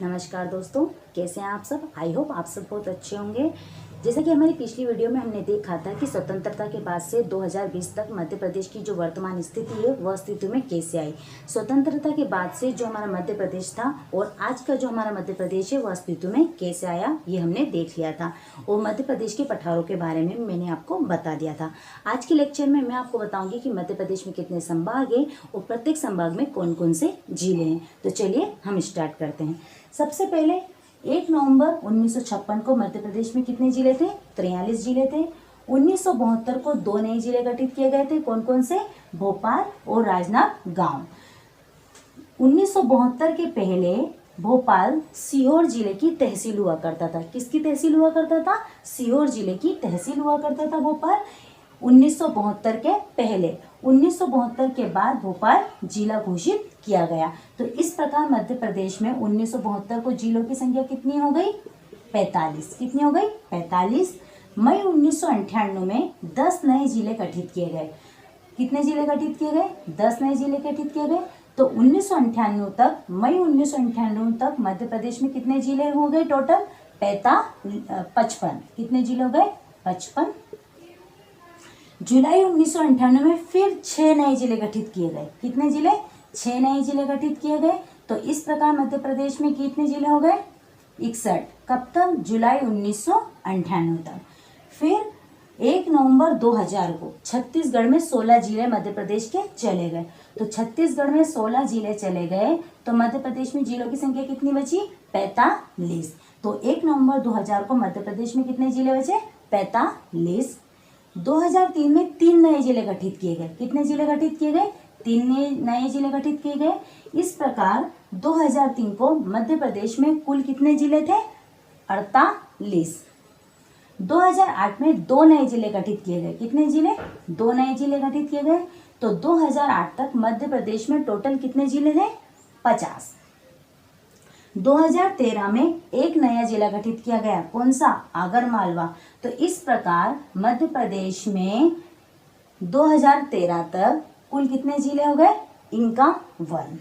नमस्कार दोस्तों, कैसे हैं आप सब। आई होप आप सब बहुत अच्छे होंगे। जैसा कि हमारी पिछली वीडियो में हमने देखा था कि स्वतंत्रता के बाद से 2020 तक मध्य प्रदेश की जो वर्तमान स्थिति है वह अस्तित्व में कैसे आई। स्वतंत्रता के बाद से जो हमारा मध्य प्रदेश था और आज का जो हमारा मध्य प्रदेश है वह अस्तित्व में कैसे आया, ये हमने देख लिया था। और मध्य प्रदेश के पठारों के बारे में मैंने आपको बता दिया था। आज के लेक्चर में मैं आपको बताऊंगी कि मध्य प्रदेश में कितने संभाग है और प्रत्येक संभाग में कौन कौन से जिले हैं। तो चलिए हम स्टार्ट करते हैं। सबसे पहले 1 नवंबर 1956 को मध्य प्रदेश में कितने जिले थे? 43 जिले थे। 1972 को 2 नए जिले गठित किए गए थे। कौन कौन से? भोपाल और राजनांदगांव। 1972 के पहले भोपाल सीहोर जिले की तहसील हुआ करता था। किसकी तहसील हुआ करता था? सीहोर जिले की तहसील हुआ करता था भोपाल 1972 के पहले। 1972 के बाद भोपाल जिला घोषित किया गया। तो इस प्रकार मध्य प्रदेश में 1972 को जिलों की संख्या कितनी हो गई? 45। कितनी हो गई? 45। मई 1998 में 10 नए जिले गठित किए गए। कितने जिले गठित किए गए? 10 नए जिले गठित किए गए। तो 1998 तक, मई 1998 तक मध्य प्रदेश में कितने जिले हो गए टोटल? 55। कितने जिले हो गए? 55। जुलाई 1998 में फिर 6 नए जिले गठित किए गए। कितने जिले? 6 नए जिले गठित किए गए। तो इस प्रकार मध्य प्रदेश में कितने जिले हो गए? 61। कब तक? जुलाई 1998 तक। फिर 1 नवंबर 2000 को छत्तीसगढ़ में 16 जिले मध्य प्रदेश के चले गए। तो छत्तीसगढ़ में 16 जिले चले गए तो मध्य प्रदेश में जिलों की संख्या कितनी बची? 45। तो 1 नवंबर 2000 को मध्य प्रदेश में कितने जिले बचे? 45। 2003 में 3 नए जिले गठित किए गए। कितने जिले गठित किए गए? 3 नए जिले गठित किए गए। इस प्रकार 2003 को मध्य प्रदेश में कुल कितने जिले थे? 48। 2008 में 2 नए जिले गठित किए गए। कितने जिले? 2 नए जिले गठित किए गए। तो 2008 तक मध्य प्रदेश में टोटल कितने जिले थे? 50। 2013 में एक नया जिला गठित किया गया। कौन सा? आगर मालवा। तो इस प्रकार मध्य प्रदेश में 2013 तक कुल कितने जिले हो गए? 51।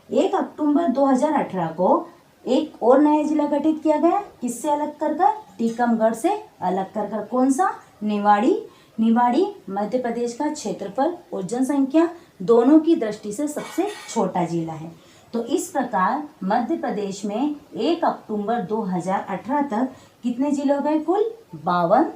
1 अक्टूबर 2018 को एक और नया जिला गठित किया गया। किससे अलग कर? टीकमगढ़ से अलग कर। कौन सा? निवाड़ी। निवाड़ी मध्य प्रदेश का क्षेत्रफल और जनसंख्या दोनों की दृष्टि से सबसे छोटा जिला है। तो इस प्रकार मध्य प्रदेश में 1 अक्टूबर 2018 तक कितने जिले हो गए? कुल 52।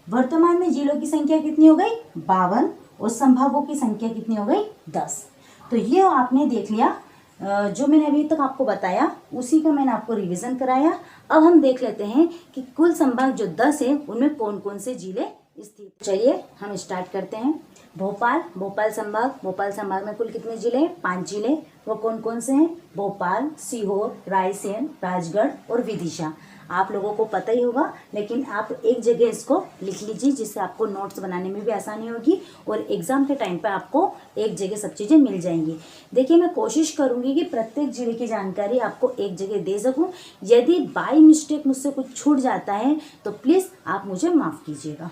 वर्तमान में जिलों की संख्या कितनी हो गई? 52। और संभागों की संख्या कितनी हो गई? 10। तो ये आपने देख लिया। जो मैंने अभी तक आपको बताया उसी का मैंने आपको रिवीजन कराया। अब हम देख लेते हैं कि कुल संभाग जो 10 है उनमें कौन कौन से जिले स्थित। चलिए हम स्टार्ट करते हैं। भोपाल संभाग में कुल कितने जिले हैं? 5 जिले। वो कौन कौन से हैं? भोपाल, सीहोर, रायसेन, राजगढ़ और विदिशा। आप लोगों को पता ही होगा, लेकिन आप एक जगह इसको लिख लीजिए जिससे आपको नोट्स बनाने में भी आसानी होगी और एग्जाम के टाइम पे आपको एक जगह सब चीज़ें मिल जाएंगी। देखिए, मैं कोशिश करूंगी कि प्रत्येक जिले की जानकारी आपको एक जगह दे सकूं। यदि बाय मिस्टेक मुझसे कुछ छूट जाता है तो प्लीज़ आप मुझे माफ़ कीजिएगा।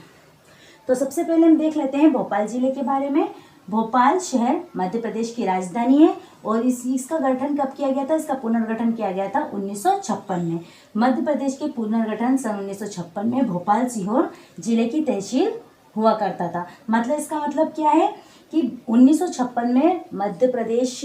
तो सबसे पहले हम देख लेते हैं भोपाल जिले के बारे में। भोपाल शहर मध्य प्रदेश की राजधानी है और इसका गठन कब किया गया था? इसका पुनर्गठन किया गया था 1956 में। मध्य प्रदेश के पुनर्गठन सन 1956 में भोपाल सीहोर जिले की तहसील हुआ करता था। मतलब इसका मतलब क्या है कि 1956 में मध्य प्रदेश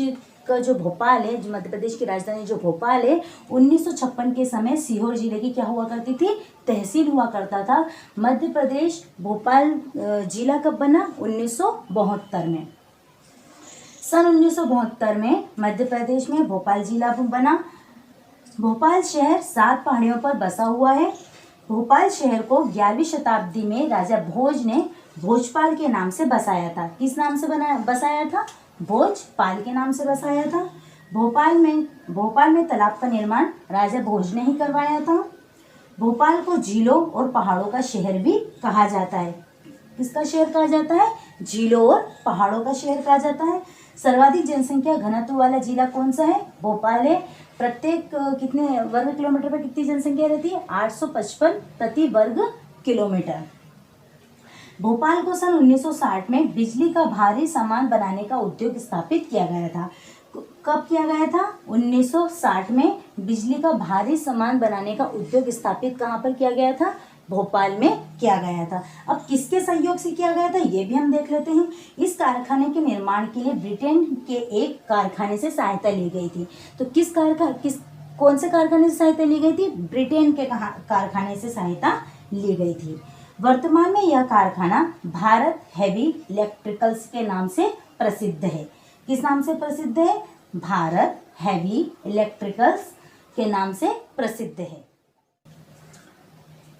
का जो भोपाल है, जो मध्य प्रदेश की राजधानी जो भोपाल है, 1956 के समय सीहोर जिले की क्या हुआ करती थी? तहसील हुआ करता था। मध्य प्रदेश भोपाल जिला कब बना? 1972 में। सन 1972 में मध्य प्रदेश में भोपाल जिला बना। भोपाल शहर 7 पहाड़ियों पर बसा हुआ है। भोपाल शहर को 11वीं शताब्दी में राजा भोज ने भोजपाल के नाम से बसाया था। किस नाम से बसाया था? भोजपाल के नाम से बसाया था। भोपाल में तालाब का निर्माण राजा भोज ने ही करवाया था। भोपाल को झीलों और पहाड़ों का शहर भी कहा जाता है। किसका शहर कहा जाता है? झीलों और पहाड़ों का शहर कहा जाता है। सर्वाधिक जनसंख्या घनत्व वाला जिला कौन सा है? भोपाल है। प्रत्येक कितने वर्ग किलोमीटर पर कितनी जनसंख्या रहती है? 855 प्रति वर्ग किलोमीटर। भोपाल को सन 1960 में बिजली का भारी सामान बनाने का उद्योग स्थापित किया गया था। कब किया गया था? 1960 में बिजली का भारी सामान बनाने का उद्योग स्थापित कहाँ पर किया गया था? भोपाल में किया गया था। अब किसके सहयोग से किया गया था ये भी हम देख लेते हैं। इस कारखाने के निर्माण के लिए ब्रिटेन के एक कारखाने से सहायता ली गई थी। तो कौन से कारखाने से सहायता ली गई थी? ब्रिटेन के कारखाने से सहायता ली गई थी। वर्तमान में यह कारखाना भारत हेवी इलेक्ट्रिकल्स के नाम से प्रसिद्ध है। किस नाम से प्रसिद्ध है? भारत हेवी इलेक्ट्रिकल्स के नाम से प्रसिद्ध है।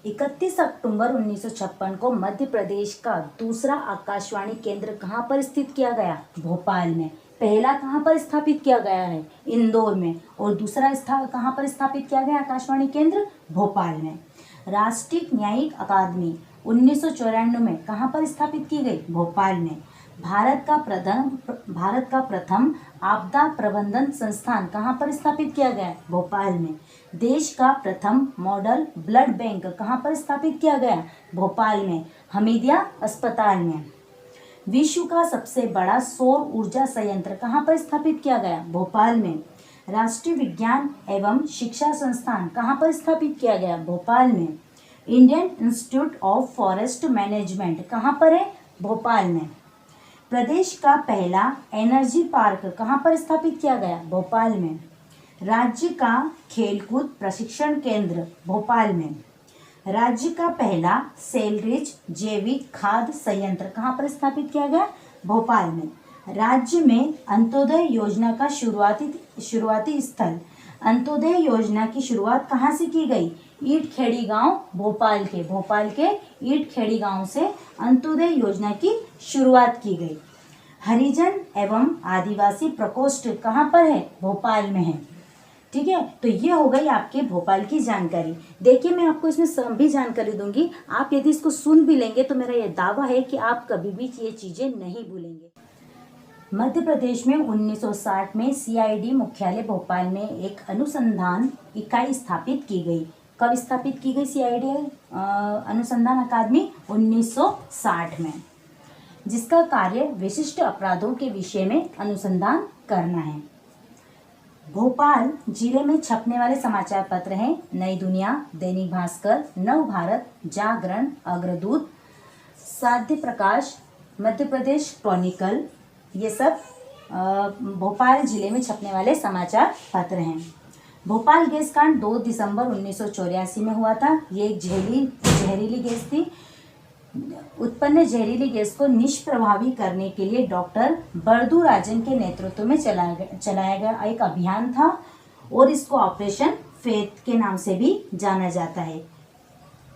31 अक्टूबर 1956 को मध्य प्रदेश का दूसरा आकाशवाणी केंद्र कहाँ पर स्थित किया गया? भोपाल में। पहला कहाँ पर स्थापित किया गया है? इंदौर में। और दूसरा कहाँ पर स्थापित किया गया आकाशवाणी केंद्र? भोपाल में। राष्ट्रीय न्यायिक अकादमी 1994 में कहाँ पर स्थापित की गई? भोपाल में। भारत का प्रथम आपदा प्रबंधन संस्थान कहाँ पर स्थापित किया गया? भोपाल में। देश का प्रथम मॉडल ब्लड बैंक कहाँ पर स्थापित किया गया? भोपाल में, हमीदिया अस्पताल में। विश्व का सबसे बड़ा सौर ऊर्जा संयंत्र कहाँ पर स्थापित किया गया? भोपाल में। राष्ट्रीय विज्ञान एवं शिक्षा संस्थान कहाँ पर स्थापित किया गया? भोपाल में। Indian institute of forest management कहाँ पर है? भोपाल में। प्रदेश का पहला एनर्जी पार्क कहाँ पर स्थापित किया गया? भोपाल में। राज्य का खेलकूद प्रशिक्षण केंद्र भोपाल में। राज्य का पहला सेलरिच जैविक खाद संयंत्र कहाँ पर स्थापित किया गया? भोपाल में। राज्य में अंत्योदय योजना का शुरुआती स्थल, अंत्योदय योजना की शुरुआत कहाँ से की गई? ईटखेड़ी गांव भोपाल के ईटखेड़ी गांव से अंत्योदय योजना की शुरुआत की गई। हरिजन एवं आदिवासी प्रकोष्ठ कहाँ पर है? भोपाल में है। ठीक है, तो ये हो गई आपके भोपाल की जानकारी। देखिए, मैं आपको इसमें सभी जानकारी दूंगी। आप यदि इसको सुन भी लेंगे तो मेरा यह दावा है कि आप कभी भी ये चीजें नहीं भूलेंगे। मध्य प्रदेश में 1960 में CID मुख्यालय भोपाल में एक अनुसंधान इकाई स्थापित की गई। कब स्थापित की गई CID अनुसंधान अकादमी? 1960 में, जिसका कार्य विशिष्ट अपराधों के विषय में अनुसंधान करना है। भोपाल जिले में छपने वाले समाचार पत्र हैं नई दुनिया, दैनिक भास्कर, नव भारत, जागरण, अग्रदूत, साध्य प्रकाश, मध्य प्रदेश क्रॉनिकल। ये सब भोपाल जिले में छपने वाले समाचार पत्र हैं। भोपाल गैस कांड 2 दिसंबर 1984 में हुआ था। ये एक जहरीली गैस थी। उत्पन्न जहरीली गैस को निष्प्रभावी करने के लिए डॉक्टर बरदू राजन के नेतृत्व में चलाया गया एक अभियान था और इसको ऑपरेशन फेथ के नाम से भी जाना जाता है।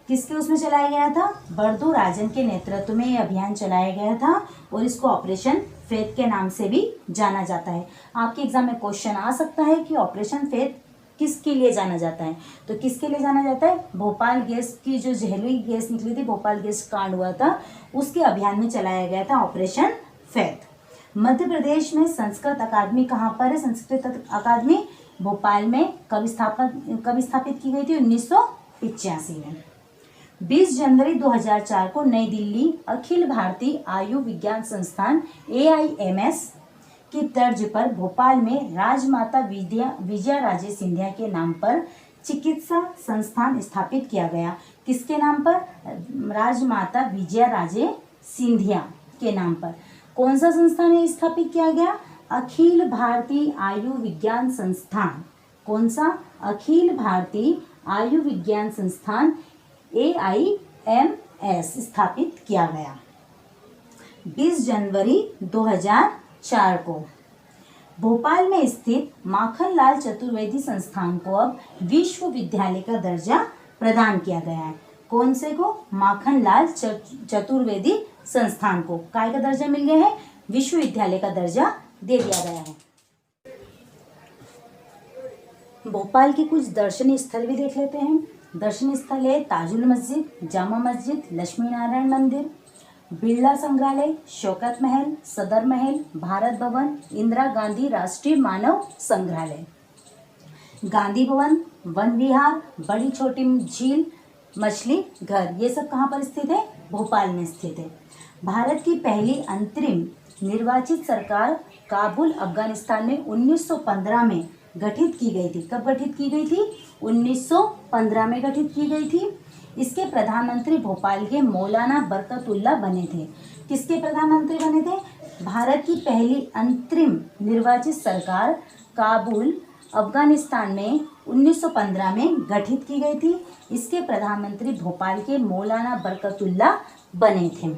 किसके उसमें चलाया गया था? बरदू राजन के नेतृत्व में यह अभियान चलाया गया था और इसको ऑपरेशन फेथ के नाम से भी जाना जाता है। आपके एग्जाम में क्वेश्चन आ सकता है कि ऑपरेशन फेथ किसके लिए जाना जाता है? तो किसके लिए जाना जाता है? भोपाल गैस की जो जहरीली गैस निकली थी, भोपाल गैस कांड हुआ था, उसके अभियान में चलाया गया था ऑपरेशन फेथ। मध्य प्रदेश में संस्कृत अकादमी कहाँ पर है? संस्कृत अकादमी भोपाल में कब स्थापित की गई थी? 1985 में। 20 जनवरी 2004 को नई दिल्ली अखिल भारतीय आयुर्विज्ञान संस्थान AIMS की तर्ज पर भोपाल में राजमाता विजया राजे सिंधिया के नाम पर चिकित्सा संस्थान स्थापित किया गया। किसके नाम पर? राजमाता विजया राजे सिंधिया के नाम पर। कौन सा संस्थान स्थापित किया गया? अखिल भारतीय आयुर्विज्ञान संस्थान। कौन सा? अखिल भारतीय आयुर्विज्ञान संस्थान AIMS स्थापित किया गया 20 जनवरी 2004 को। भोपाल में स्थित माखनलाल चतुर्वेदी संस्थान को अब विश्वविद्यालय का दर्जा प्रदान किया गया है। कौन से को? माखनलाल चतुर्वेदी संस्थान को काय का दर्जा मिल गया है? विश्वविद्यालय का दर्जा दे दिया गया है। भोपाल के कुछ दर्शनीय स्थल भी देख लेते हैं। दर्शनीय स्थल है ताजुल मस्जिद, जामा मस्जिद, लक्ष्मी नारायण मंदिर, बिरला संग्रहालय, शौकत महल, सदर महल, भारत भवन, इंदिरा गांधी राष्ट्रीय मानव संग्रहालय, गांधी भवन, वन विहार, बड़ी छोटी झील, मछली घर। ये सब कहाँ पर स्थित है? भोपाल में स्थित है। भारत की पहली अंतरिम निर्वाचित सरकार काबुल अफगानिस्तान में 1915 में गठित की गई थी। कब गठित की गई थी? 1915 में गठित की गई थी। इसके प्रधानमंत्री भोपाल के मौलाना बरकतुल्ला बने थे। किसके प्रधानमंत्री बने थे? भारत की पहली अंतरिम निर्वाचित सरकार काबुल अफगानिस्तान में 1915 में गठित की गई थी। इसके प्रधानमंत्री भोपाल के मौलाना बरकतुल्ला बने थे।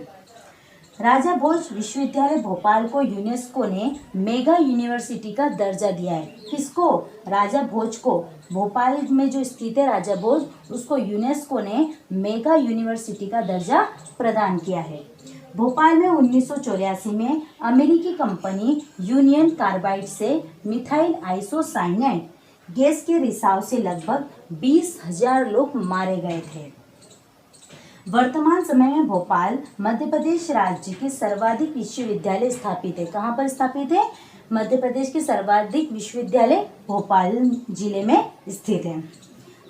राजा भोज विश्वविद्यालय भोपाल को यूनेस्को ने मेगा यूनिवर्सिटी का दर्जा दिया है। किसको? राजा भोज को। भोपाल में जो स्थित है राजा भोज, उसको यूनेस्को ने मेगा यूनिवर्सिटी का दर्जा प्रदान किया है। भोपाल में 1984 में अमेरिकी कंपनी यूनियन कार्बाइड से मिथाइल आइसोसाइनेट गैस के रिसाव से लगभग 20,000 लोग मारे गए थे। वर्तमान समय में भोपाल मध्य प्रदेश राज्य के सर्वाधिक विश्वविद्यालय स्थापित है। कहाँ पर स्थापित है? मध्य प्रदेश के सर्वाधिक विश्वविद्यालय भोपाल जिले में स्थित है।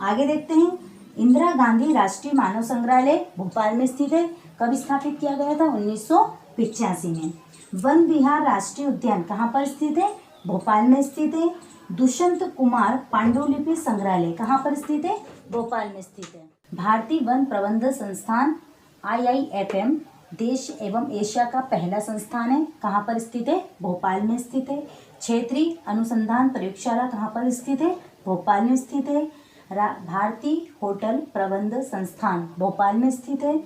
आगे देखते हैं, इंदिरा गांधी राष्ट्रीय मानव संग्रहालय भोपाल में स्थित है। कब स्थापित किया गया था? 1985 में। वन विहार राष्ट्रीय उद्यान कहाँ पर स्थित है? भोपाल में स्थित है। दुष्यंत कुमार पांडुलिपि संग्रहालय कहाँ पर स्थित है? भोपाल में स्थित है। भारतीय वन प्रबंधन संस्थान IIFM देश एवं एशिया का पहला संस्थान है। कहाँ पर स्थित है? भोपाल में स्थित है। क्षेत्रीय अनुसंधान प्रयोगशाला कहाँ पर स्थित है? भोपाल में स्थित है। भारतीय होटल प्रबंधन संस्थान भोपाल में स्थित है।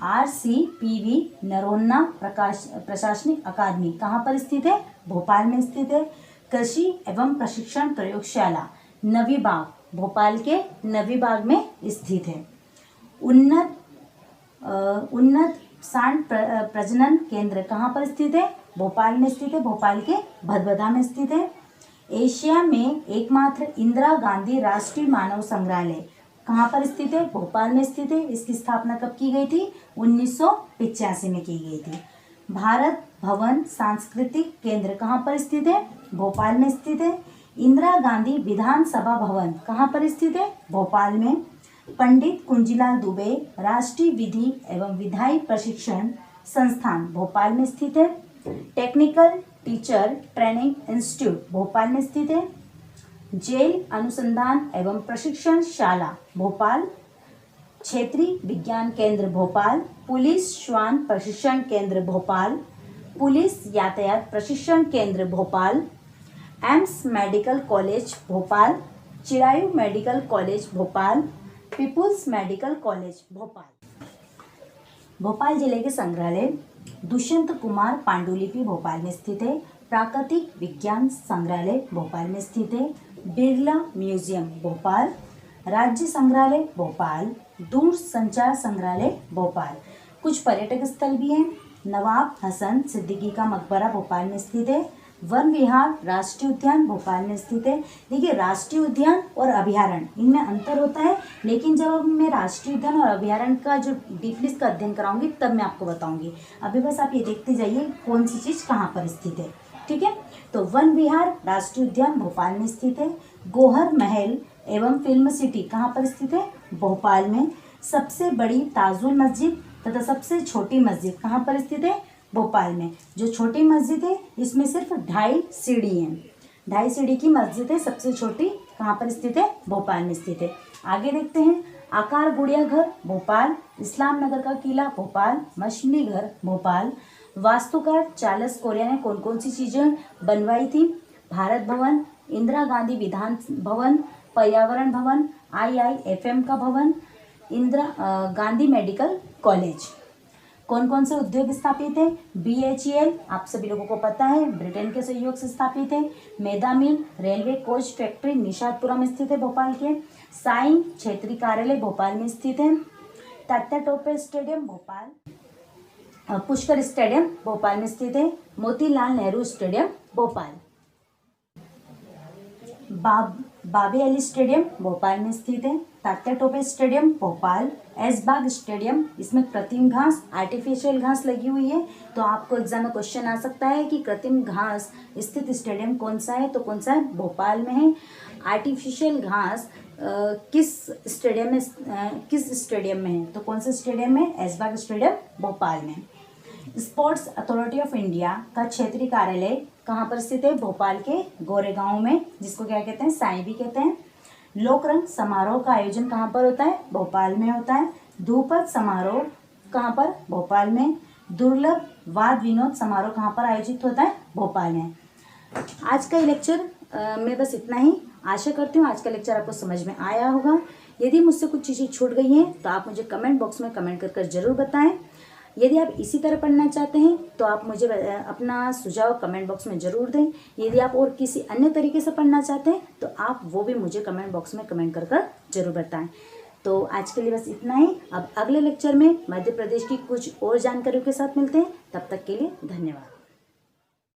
RCPV नरोन्ना प्रशासनिक अकादमी कहाँ पर स्थित है? भोपाल में स्थित है। कृषि एवं प्रशिक्षण प्रयोगशाला नवी बाग भोपाल के नवी बाग में स्थित है। उन्नत सांड प्रजनन केंद्र कहाँ पर स्थित है? भोपाल में स्थित है। भोपाल के भदभदा में स्थित है। एशिया में एकमात्र इंदिरा गांधी राष्ट्रीय मानव संग्रहालय कहाँ पर स्थित है? भोपाल में स्थित है। इसकी स्थापना कब की गई थी? 1985 में की गई थी। भारत भवन सांस्कृतिक केंद्र कहाँ पर स्थित है? भोपाल में स्थित है। इंदिरा गांधी विधानसभा भवन कहाँ पर स्थित है? भोपाल में। पंडित कुंजीलाल दुबे राष्ट्रीय विधि एवं विधायी प्रशिक्षण संस्थान भोपाल में स्थित है। Technical teacher training institute Bhopal में स्थित है। जेल अनुसंधान एवं प्रशिक्षण शाला भोपाल। क्षेत्रीय विज्ञान केंद्र भोपाल। पुलिस श्वान प्रशिक्षण केंद्र भोपाल। पुलिस यातायात प्रशिक्षण केंद्र Bhopal. AIIMS medical college Bhopal. Chirayu medical college Bhopal. People's medical college Bhopal. Bhopal जिले के संग्रहालय दुष्यंत कुमार पांडुलिपि भोपाल में स्थित है। प्राकृतिक विज्ञान संग्रहालय भोपाल में स्थित है। बिरला म्यूजियम भोपाल। राज्य संग्रहालय भोपाल। दूर संचार संग्रहालय भोपाल। कुछ पर्यटक स्थल भी हैं। नवाब हसन सिद्दीकी का मकबरा भोपाल में स्थित है। वन विहार राष्ट्रीय उद्यान भोपाल में स्थित है। देखिए, राष्ट्रीय उद्यान और अभयारण्य इनमें अंतर होता है, लेकिन जब मैं राष्ट्रीय उद्यान और अभयारण्य का जो डीपली इसका अध्ययन कराऊंगी तब मैं आपको बताऊंगी। अभी बस आप ये देखते जाइए कौन सी चीज़ कहाँ पर स्थित है। ठीक है, तो वन विहार राष्ट्रीय उद्यान भोपाल में स्थित है। गोहर महल एवं फिल्म सिटी कहाँ पर स्थित है? भोपाल में। सबसे बड़ी ताजुल मस्जिद तथा सबसे छोटी मस्जिद कहाँ पर स्थित है? भोपाल में। जो छोटी मस्जिद है इसमें सिर्फ 2.5 सीढ़ी हैं। 2.5 सीढ़ी की मस्जिद है सबसे छोटी। कहाँ पर स्थित है? भोपाल में स्थित है। आगे देखते हैं, आकार गुड़िया घर भोपाल। इस्लाम नगर का किला भोपाल। मछली घर भोपाल। वास्तुकार चार्ल्स कोरिया ने कौन कौन सी चीज़ें बनवाई थी? भारत भवन, इंदिरा गांधी विधान भवन, पर्यावरण भवन, IIFM का भवन, इंदिरा गांधी मेडिकल कॉलेज। कौन कौन से उद्योग स्थापित है? BHEL आप सभी लोगों को पता है, ब्रिटेन के सहयोग से स्थापित है। मैदा मिल रेलवे कोच फैक्ट्री निशातपुरा में स्थित है भोपाल के। साइन क्षेत्रीय कार्यालय भोपाल में स्थित है। तात्या टोपे स्टेडियम भोपाल। पुष्कर स्टेडियम भोपाल में स्थित है। मोतीलाल नेहरू स्टेडियम भोपाल। बाबे अली स्टेडियम भोपाल में स्थित है। तात्या टोपे स्टेडियम भोपाल। ऐशबाग स्टेडियम, इसमें कृत्रिम घास आर्टिफिशियल घास लगी हुई है। तो आपको एग्जाम में क्वेश्चन आ सकता है कि कृत्रिम घास स्थित स्टेडियम कौन सा है? तो कौन सा है? भोपाल में है। आर्टिफिशियल घास किस स्टेडियम में है? तो कौन से स्टेडियम में? ऐशबाग स्टेडियम भोपाल में। स्पोर्ट्स अथॉरिटी ऑफ इंडिया का क्षेत्रीय कार्यालय कहाँ पर स्थित है? भोपाल के गोरेगांव में, जिसको क्या कहते हैं? साई भी कहते हैं। लोक रंग समारोह का आयोजन कहाँ पर होता है? भोपाल में होता है। ध्रुपद समारोह कहाँ पर? भोपाल में। दुर्लभ वाद विनोद समारोह कहाँ पर आयोजित होता है? भोपाल में। आज का ये लेक्चर में बस इतना ही। आशा करती हूँ आज का लेक्चर आपको समझ में आया होगा। यदि मुझसे कुछ चीज़ें छूट गई हैं तो आप मुझे कमेंट बॉक्स में कमेंट कर जरूर बताएं। यदि आप इसी तरह पढ़ना चाहते हैं तो आप मुझे अपना सुझाव कमेंट बॉक्स में ज़रूर दें। यदि आप और किसी अन्य तरीके से पढ़ना चाहते हैं तो आप वो भी मुझे कमेंट बॉक्स में कमेंट कर जरूर बताएं। तो आज के लिए बस इतना ही। अब अगले लेक्चर में मध्य प्रदेश की कुछ और जानकारियों के साथ मिलते हैं। तब तक के लिए धन्यवाद।